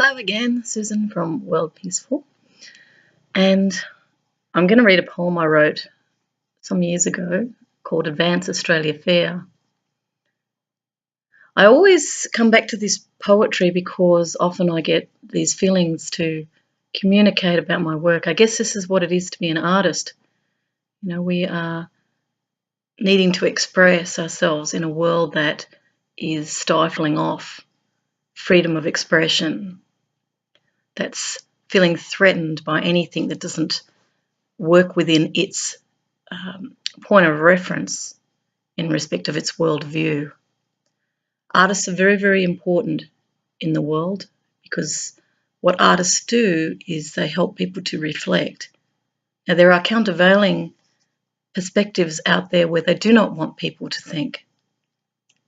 Hello again, Susan from Worldpeacefull, and I'm going to read a poem I wrote some years ago called Advance Australia Fair. I always come back to this poetry because often I get these feelings to communicate about my work. I guess this is what it is to be an artist. You know, we are needing to express ourselves in a world that is stifling off freedom of expression, that's feeling threatened by anything that doesn't work within its point of reference in respect of its worldview. Artists are very, very important in the world because what artists do is they help people to reflect. Now, there are countervailing perspectives out there where they do not want people to think.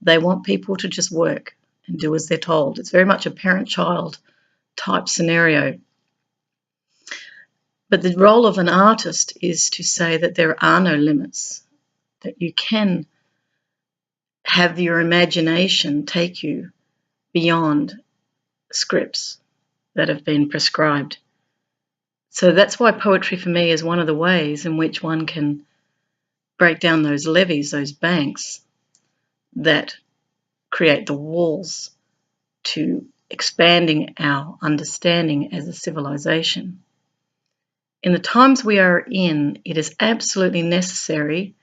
They want people to just work and do as they're told. It's very much a parent-child type scenario. But the role of an artist is to say that there are no limits, that you can have your imagination take you beyond scripts that have been prescribed. So that's why poetry for me is one of the ways in which one can break down those levees, those banks that create the walls to expanding our understanding as a civilization. In the times we are in, it is absolutely necessary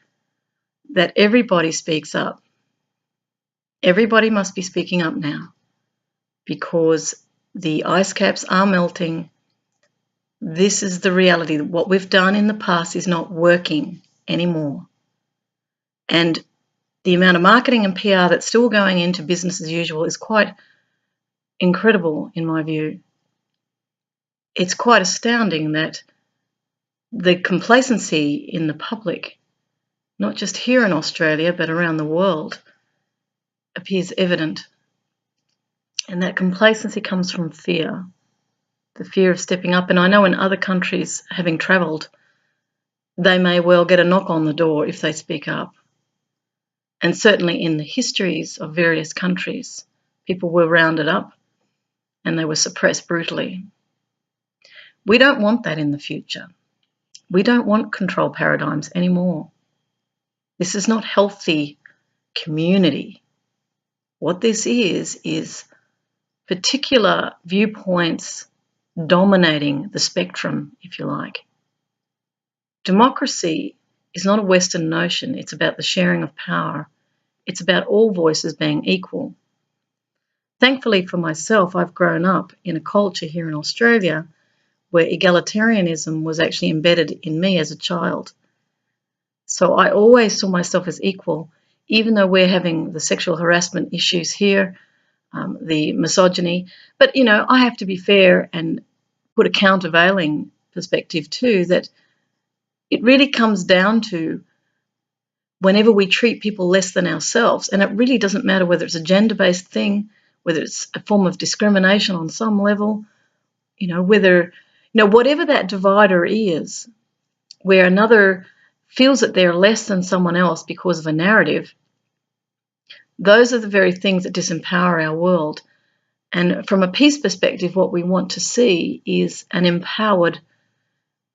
that everybody speaks up. Everybody must be speaking up now because the ice caps are melting. This is the reality. What we've done in the past is not working anymore. And the amount of marketing and PR that's still going into business as usual is quite incredible in my view. It's quite astounding that the complacency in the public, not just here in Australia but around the world, appears evident. And that complacency comes from fear, the fear of stepping up. And I know in other countries, having travelled, they may well get a knock on the door if they speak up. And certainly in the histories of various countries, people were rounded up and they were suppressed brutally. We don't want that in the future. We don't want control paradigms anymore. This is not healthy community. What this is particular viewpoints dominating the spectrum, if you like. Democracy is not a Western notion. It's about the sharing of power. It's about all voices being equal. Thankfully for myself, I've grown up in a culture here in Australia where egalitarianism was actually embedded in me as a child. So I always saw myself as equal, even though we're having the sexual harassment issues here, the misogyny. But, you know, I have to be fair and put a countervailing perspective too, that it really comes down to whenever we treat people less than ourselves, and it really doesn't matter whether it's a gender-based thing, whether it's a form of discrimination on some level, whatever that divider is, where another feels that they're less than someone else because of a narrative, those are the very things that disempower our world. And from a peace perspective, what we want to see is an empowered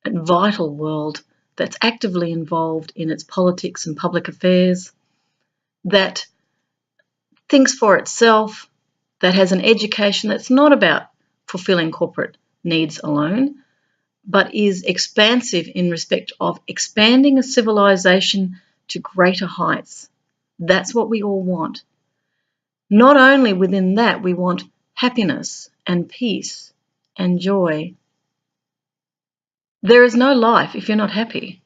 and vital world that's actively involved in its politics and public affairs, that thinks for itself, that has an education that's not about fulfilling corporate needs alone, but is expansive in respect of expanding a civilization to greater heights. That's what we all want. Not only within that, we want happiness and peace and joy. There is no life if you're not happy.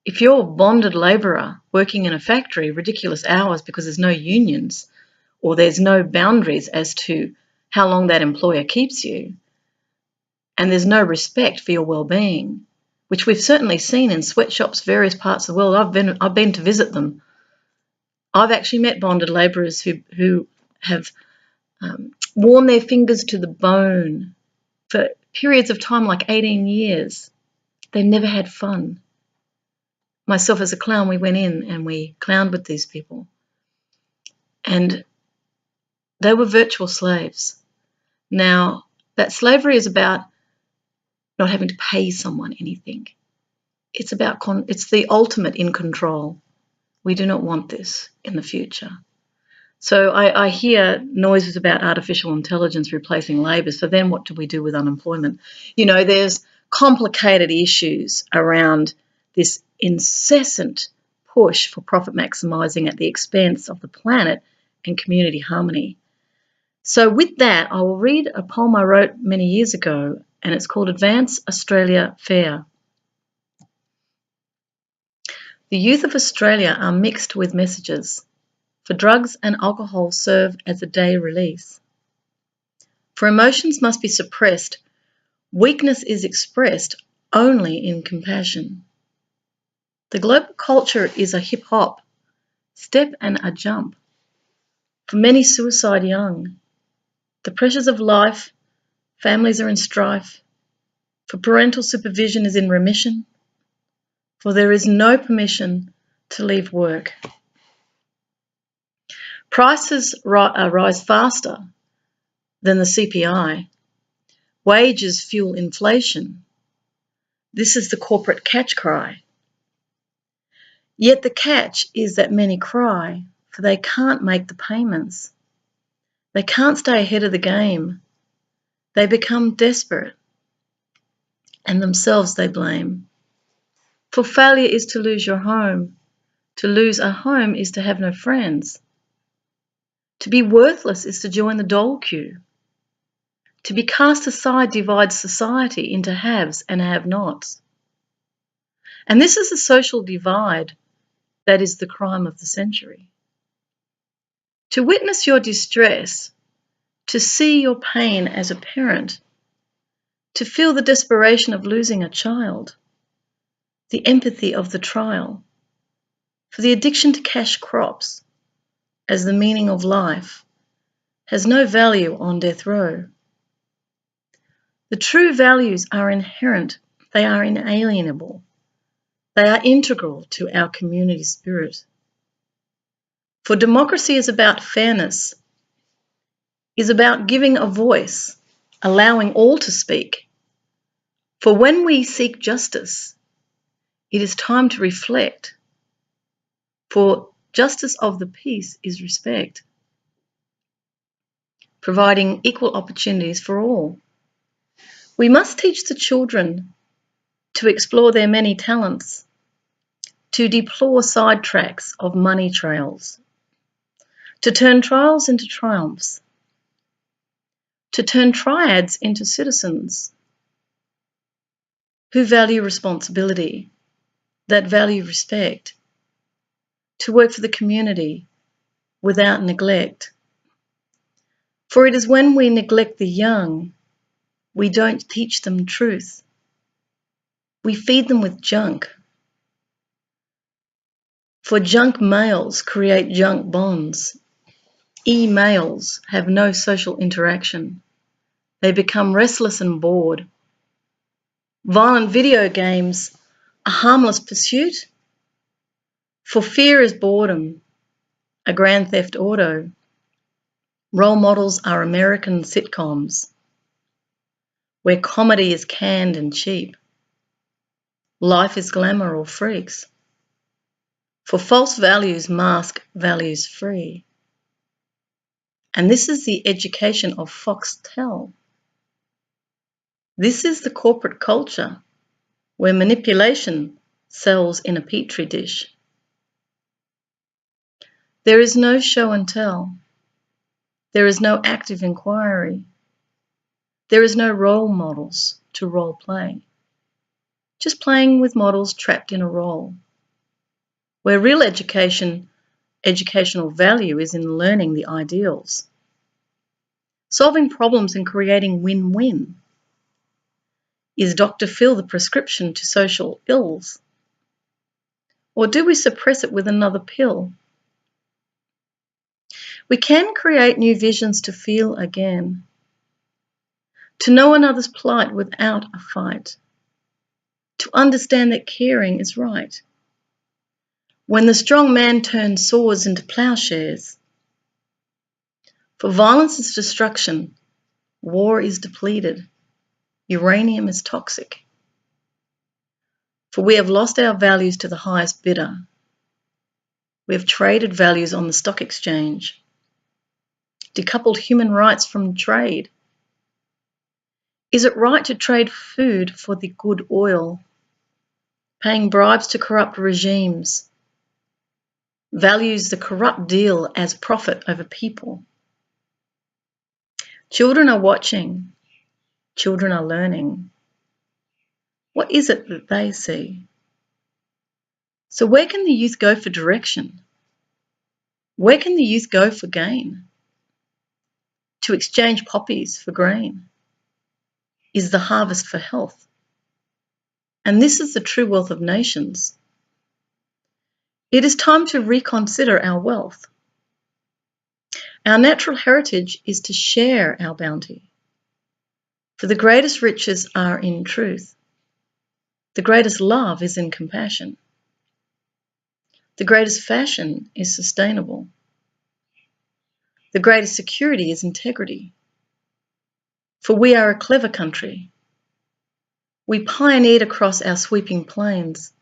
If you're a bonded labourer working in a factory, ridiculous hours because there's no unions or there's no boundaries as to how long that employer keeps you, and there's no respect for your well-being, which we've certainly seen in sweatshops, various parts of the world. I've been to visit them. I've actually met bonded labourers who have worn their fingers to the bone for periods of time like 18 years. They never had fun. Myself as a clown, we went in and we clowned with these people. And they were virtual slaves. Now, that slavery is about not having to pay someone anything. It's about it's the ultimate in control. We do not want this in the future. So I hear noises about artificial intelligence replacing labour. So then what do we do with unemployment? You know, there's complicated issues around this incessant push for profit maximising at the expense of the planet and community harmony. So with that, I will read a poem I wrote many years ago, and it's called Advance Australia Fair. The youth of Australia are mixed with messages, for drugs and alcohol serve as a day release. For emotions must be suppressed, weakness is expressed only in compassion. The global culture is a hip-hop, step and a jump. For many suicide young, the pressures of life, families are in strife, for parental supervision is in remission, for there is no permission to leave work. Prices rise faster than the CPI. Wages fuel inflation. This is the corporate catch cry. Yet the catch is that many cry, for they can't make the payments. They can't stay ahead of the game. They become desperate, and themselves they blame. For failure is to lose your home. To lose a home is to have no friends. To be worthless is to join the dole queue. To be cast aside divides society into haves and have-nots. And this is the social divide that is the crime of the century. To witness your distress, to see your pain as a parent, to feel the desperation of losing a child, the empathy of the trial, for the addiction to cash crops as the meaning of life has no value on death row. The true values are inherent, they are inalienable, they are integral to our community spirit. For democracy is about fairness, is about giving a voice, allowing all to speak. For when we seek justice, it is time to reflect, for justice of the peace is respect, providing equal opportunities for all. We must teach the children to explore their many talents, to deplore sidetracks of money trails, to turn trials into triumphs, to turn triads into citizens who value responsibility, that value respect, to work for the community without neglect. For it is when we neglect the young, we don't teach them truth. We feed them with junk. For junk males create junk bonds. E-males have no social interaction. They become restless and bored. Violent video games, a harmless pursuit. For fear is boredom, a grand theft auto. Role models are American sitcoms, where comedy is canned and cheap. Life is glamour or freaks. For false values mask values free. And this is the education of Foxtel. This is the corporate culture where manipulation sells in a petri dish. There is no show and tell. There is no active inquiry. There is no role models to role play. Just playing with models trapped in a role. Where real educational value is in learning the ideals. Solving problems and creating win-win. Is Dr. Phil the prescription to social ills? Or do we suppress it with another pill? We can create new visions to feel again, to know another's plight without a fight, to understand that caring is right. When the strong man turns swords into plowshares, for violence is destruction, War is depleted. Uranium is toxic. For we have lost our values to the highest bidder. We have traded values on the stock exchange, decoupled human rights from trade. Is it right to trade food for the good oil, paying bribes to corrupt regimes, values the corrupt deal as profit over people? Children are watching. Children are learning. What is it that they see? So where can the youth go for direction? Where can the youth go for gain? To exchange poppies for grain is the harvest for health. And this is the true wealth of nations. It is time to reconsider our wealth. Our natural heritage is to share our bounty. For the greatest riches are in truth. The greatest love is in compassion. The greatest fashion is sustainable. The greatest security is integrity. For we are a clever country. We pioneered across our sweeping plains.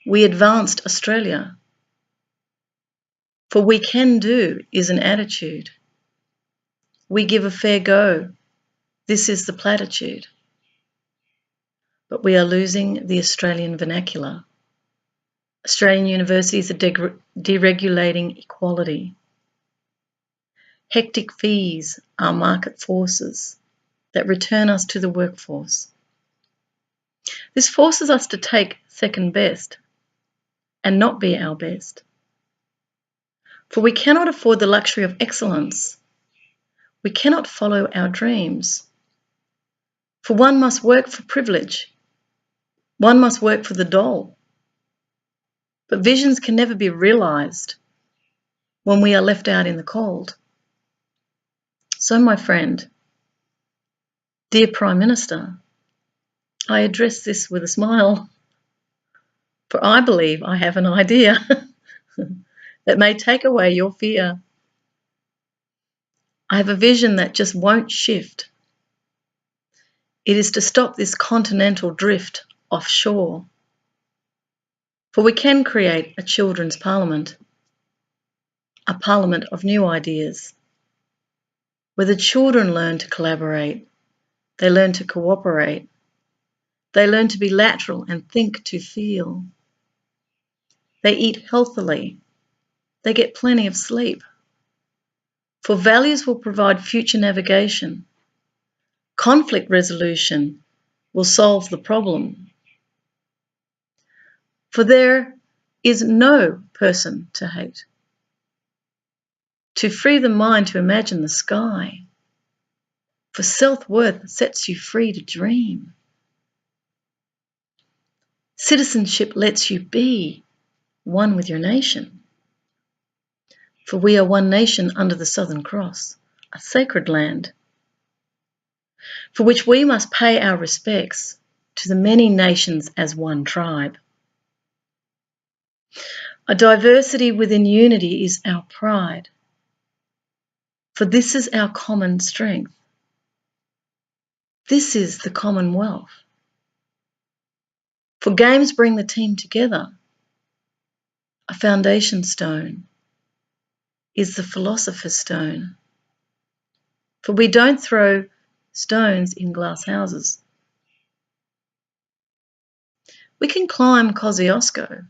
We advanced Australia. For we can do is an attitude. We give a fair go. This is the platitude. But we are losing the Australian vernacular. Australian universities are deregulating equality. Hectic fees are market forces that return us to the workforce. This forces us to take second best and not be our best. For we cannot afford the luxury of excellence. We cannot follow our dreams. For one must work for privilege. One must work for the dole. But visions can never be realised when we are left out in the cold. So, my friend, dear Prime Minister, I address this with a smile, for I believe I have an idea that may take away your fear. I have a vision that just won't shift. It is to stop this continental drift offshore. For we can create a children's parliament, a parliament of new ideas, where the children learn to collaborate, they learn to cooperate, they learn to be lateral and think to feel. They eat healthily, they get plenty of sleep. For values will provide future navigation. Conflict resolution will solve the problem. For there is no person to hate. To free the mind to imagine the sky. For self-worth sets you free to dream. Citizenship lets you be one with your nation. For we are one nation under the Southern Cross, a sacred land, for which we must pay our respects to the many nations as one tribe. A diversity within unity is our pride, for this is our common strength. This is the Commonwealth. For games bring the team together. A foundation stone is the philosopher's stone. For we don't throw stones in glass houses. We can climb Kosciuszko.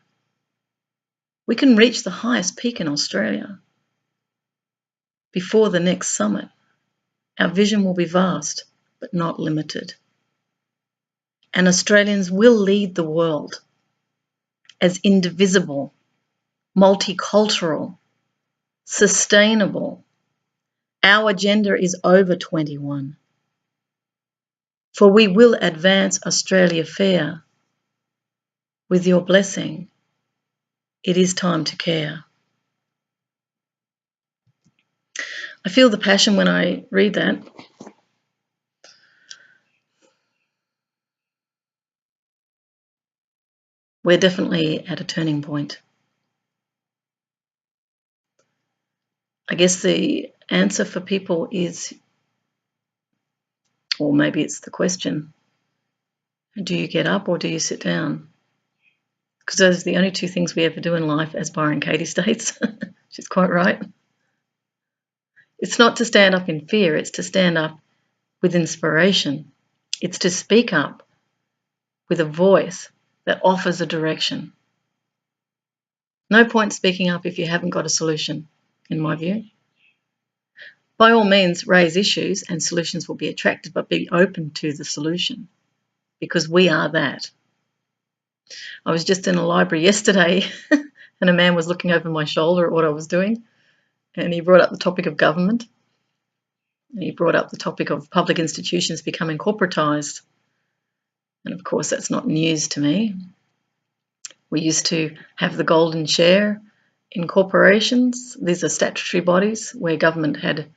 We can reach the highest peak in Australia. Before the next summit, our vision will be vast but not limited. And Australians will lead the world as indivisible, multicultural, sustainable. Our agenda is over 21. For we will advance Australia fair. With your blessing, it is time to care. I feel the passion when I read that. We're definitely at a turning point. I guess the answer for people is Or maybe it's the question, do you get up or do you sit down? Because those are the only two things we ever do in life, as Byron Katie states. She's quite right. It's not to stand up in fear, it's to stand up with inspiration. It's to speak up with a voice that offers a direction. No point speaking up if you haven't got a solution, in my view. By all means, raise issues and solutions will be attracted, but be open to the solution, because we are that. I was just in a library yesterday and a man was looking over my shoulder at what I was doing, and he brought up the topic of government. And he brought up the topic of public institutions becoming corporatised. And of course, that's not news to me. We used to have the golden share in corporations. These are statutory bodies where government had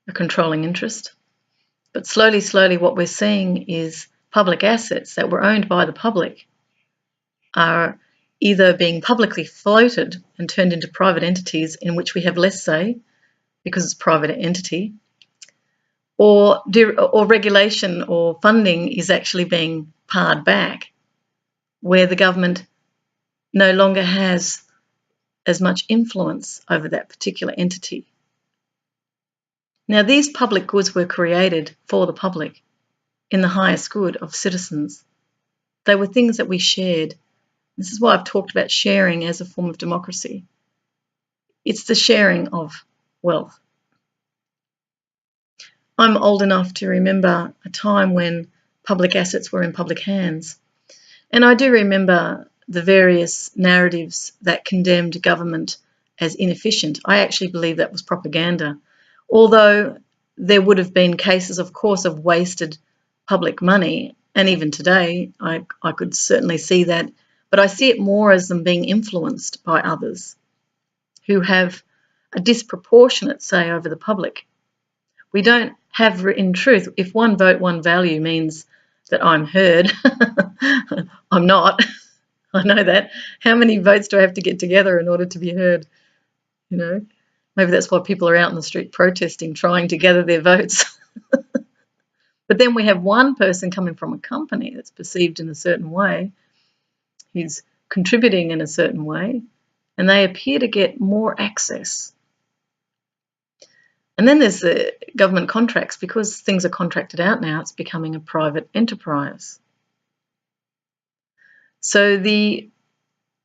a controlling interest. But slowly, what we're seeing is public assets that were owned by the public are either being publicly floated and turned into private entities in which we have less say because it's a private entity, or regulation or funding is actually being pared back, where the government no longer has as much influence over that particular entity. Now, these public goods were created for the public in the highest good of citizens. They were things that we shared. This is why I've talked about sharing as a form of democracy. It's the sharing of wealth. I'm old enough to remember a time when public assets were in public hands. And I do remember the various narratives that condemned government as inefficient. I actually believe that was propaganda. Although there would have been cases, of course, of wasted public money, and even today I could certainly see that, but I see it more as them being influenced by others who have a disproportionate say over the public. We don't have, in truth, if one vote, one value means that I'm heard, I'm not. I know that. How many votes do I have to get together in order to be heard? You know, maybe that's why people are out in the street protesting, trying to gather their votes. But then we have one person coming from a company that's perceived in a certain way, who's contributing in a certain way, and they appear to get more access. And then there's the government contracts. Because things are contracted out now, it's becoming a private enterprise. So the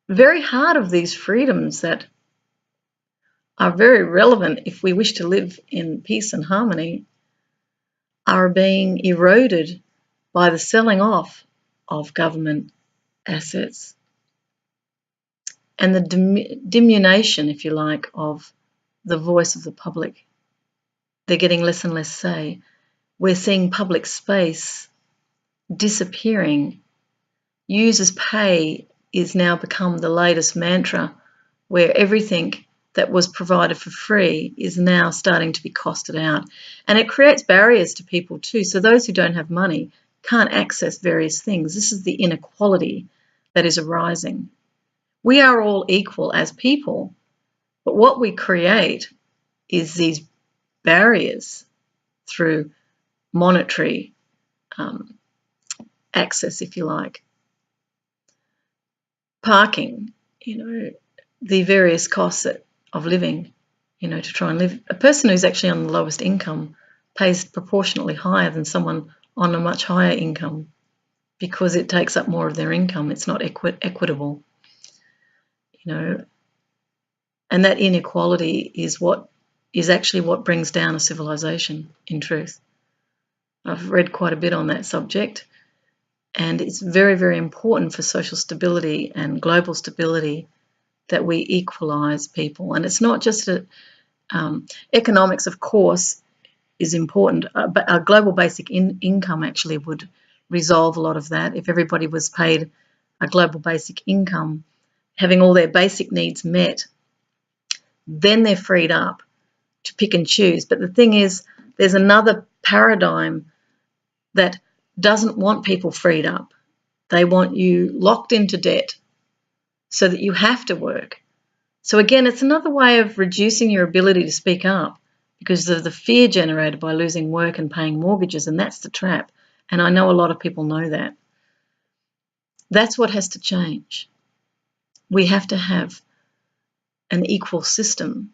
very heart of these freedoms that are very relevant if we wish to live in peace and harmony are being eroded by the selling off of government assets and the diminution, if you like, of the voice of the public. They're getting less and less say. We're seeing public space disappearing. Users pay is now become the latest mantra, where everything that was provided for free is now starting to be costed out. And it creates barriers to people too. So those who don't have money can't access various things. This is the inequality that is arising. We are all equal as people, but what we create is these barriers through monetary access, if you like. Parking, the various costs of living, to try and live. A person who's actually on the lowest income pays proportionately higher than someone on a much higher income because it takes up more of their income. It's not equitable, and that inequality is actually what brings down a civilization, in truth. I've read quite a bit on that subject, and it's very, very important for social stability and global stability that we equalise people. And it's not just economics, of course, is important, but our global basic income actually would resolve a lot of that. If everybody was paid a global basic income, having all their basic needs met, then they're freed up to pick and choose. But the thing is, there's another paradigm that doesn't want people freed up. They want you locked into debt so that you have to work. So again, it's another way of reducing your ability to speak up, because of the fear generated by losing work and paying mortgages, and that's the trap. And I know a lot of people know that. That's what has to change. We have to have an equal system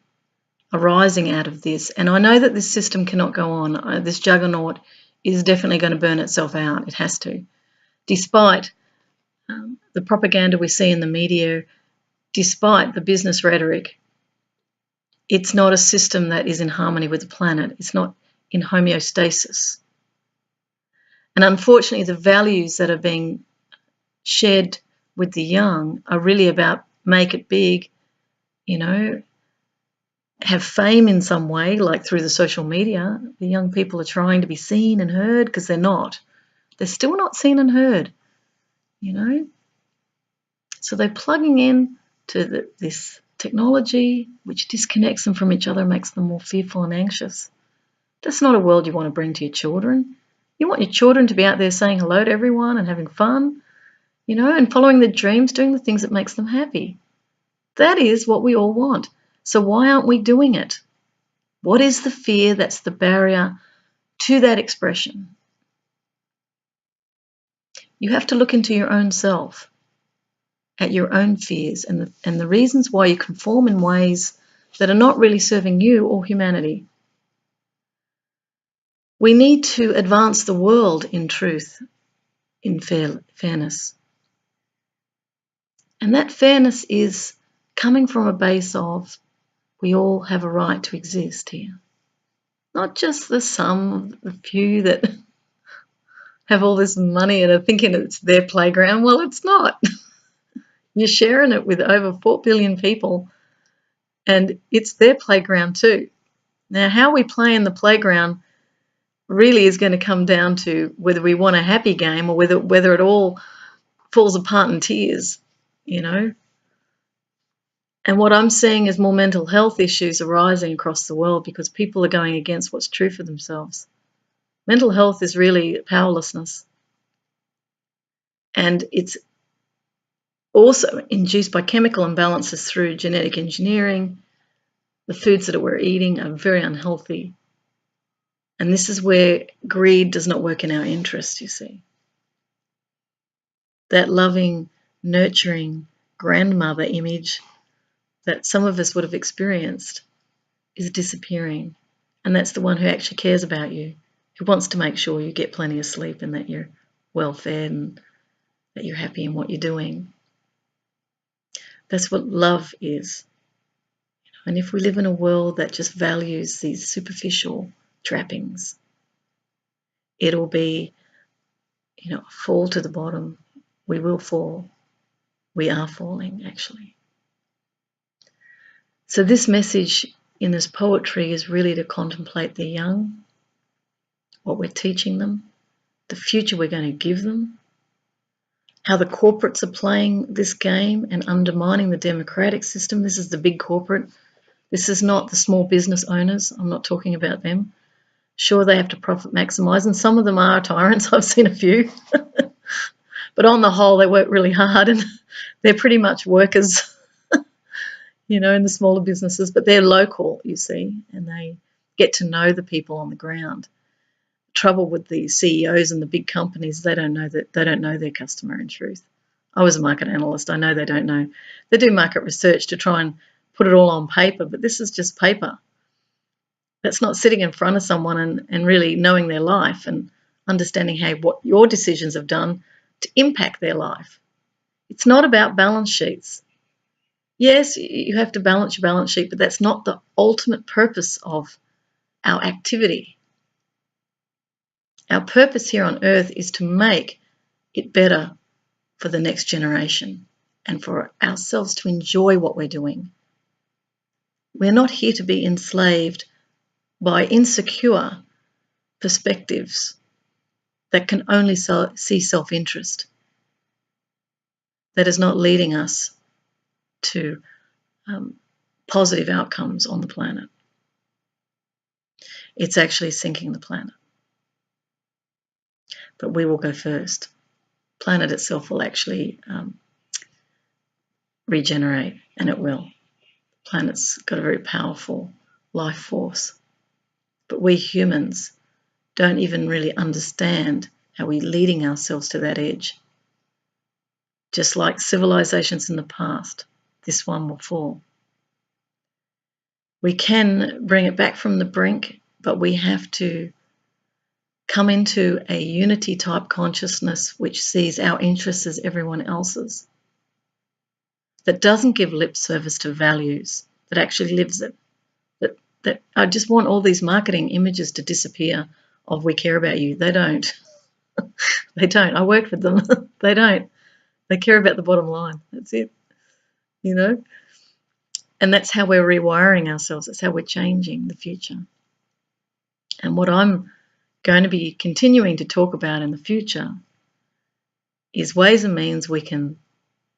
arising out of this. And I know that this system cannot go on. This juggernaut is definitely going to burn itself out. It has to. Despite the propaganda we see in the media, despite the business rhetoric, it's not a system that is in harmony with the planet. It's not in homeostasis. And unfortunately, the values that are being shared with the young are really about make it big, have fame in some way, like through the social media. The young people are trying to be seen and heard because they're not. They're still not seen and heard, So they're plugging in to this technology, which disconnects them from each other, makes them more fearful and anxious. That's not a world you want to bring to your children. You want your children to be out there saying hello to everyone and having fun, and following their dreams, doing the things that makes them happy. That is what we all want. So why aren't we doing it? What is the fear that's the barrier to that expression? You have to look into your own self, at your own fears and the reasons why you conform in ways that are not really serving you or humanity. We need to advance the world in truth, in fairness. And that fairness is coming from a base of we all have a right to exist here. Not just the few that have all this money and are thinking it's their playground. Well, it's not. You're sharing it with over 4 billion people, and it's their playground too. Now, how we play in the playground really is going to come down to whether we want a happy game or whether it all falls apart in tears, And what I'm seeing is more mental health issues arising across the world because people are going against what's true for themselves. Mental health is really powerlessness. And it's also induced by chemical imbalances through genetic engineering. The foods that we're eating are very unhealthy. And this is where greed does not work in our interest, you see. That loving, nurturing grandmother image that some of us would have experienced is disappearing. And that's the one who actually cares about you, who wants to make sure you get plenty of sleep and that you're well fed and that you're happy in what you're doing. That's what love is. And if we live in a world that just values these superficial trappings, it'll be, fall to the bottom. We will fall. We are falling, actually. So this message in this poetry is really to contemplate the young, what we're teaching them, the future we're going to give them, how the corporates are playing this game and undermining the democratic system. This is the big corporate. This is not the small business owners. I'm not talking about them. Sure, they have to profit maximize, and some of them are tyrants. I've seen a few. But on the whole, they work really hard, and they're pretty much workers, in the smaller businesses. But they're local, you see, and they get to know the people on the ground. Trouble with the CEOs and the big companies, they don't know their customer in truth. I was a market analyst. I know they don't know. They do market research to try and put it all on paper, but this is just paper. That's not sitting in front of someone and really knowing their life and understanding what your decisions have done to impact their life. It's not about balance sheets. Yes, you have to balance your balance sheet, but that's not the ultimate purpose of our activity. Our purpose here on earth is to make it better for the next generation and for ourselves to enjoy what we're doing. We're not here to be enslaved by insecure perspectives that can only see self-interest. That is not leading us to positive outcomes on the planet. It's actually sinking the planet. But we will go first. Planet itself will actually regenerate, and it will. Planet's got a very powerful life force. But we humans don't even really understand how we're leading ourselves to that edge. Just like civilizations in the past, this one will fall. We can bring it back from the brink, but we have to come into a unity type consciousness which sees our interests as everyone else's, that doesn't give lip service to values, that actually lives it. That I just want all these marketing images to disappear of we care about you. They don't. They don't. I worked with them. They don't. They care about the bottom line. That's it. You know? And that's how we're rewiring ourselves. That's how we're changing the future. And what I'm going to be continuing to talk about in the future is ways and means we can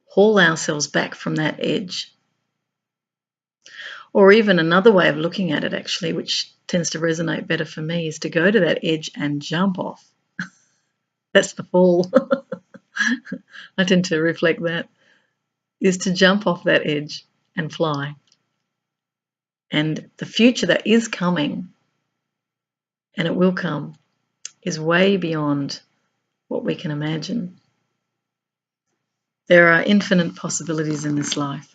haul ourselves back from that edge. Or even another way of looking at it, actually, which tends to resonate better for me, is to go to that edge and jump off. That's the fall. I tend to reflect that, is to jump off that edge and fly. And the future that is coming, and it will come, is way beyond what we can imagine. There are infinite possibilities in this life.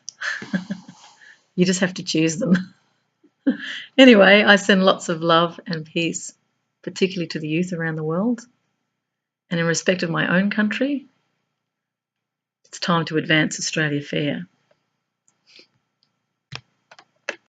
You just have to choose them. Anyway, I send lots of love and peace, particularly to the youth around the world. And in respect of my own country, it's time to advance Australia fair.